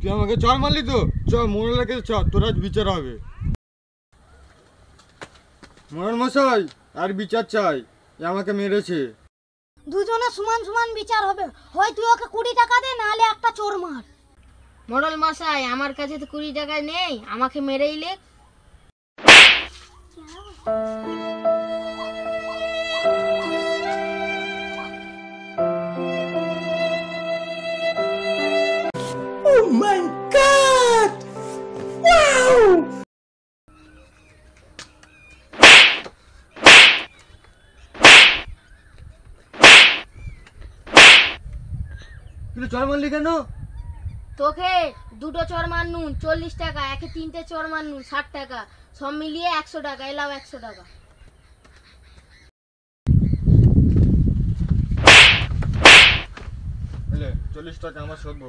তুই আমাকে চর মারলি তো, চ মোড়লের কাছে চ, তোর আজ বিচার হবে। মোড়ল মশাই, আর বিচার চাই, এ আমাকে মেরেছে। দুজনে সমান সমান বিচার হবে, হয় তুই ওকে 20 টাকা দে, নাহলে একটা চোর মার। মোড়ল মশাই, আমার কাছে তো 20 টাকা নেই, আমাকে মেরেই লে। Oh my God! Wow! তুই চর মারলি কেন? তোকে দুটো চর মারনু 40 টাকা, একে 3টে চর মারনু 60 টাকা, সব মিলিয়ে 100 টাকা। এলাও 100 টাকা। 40 টাকা আমার শোধ।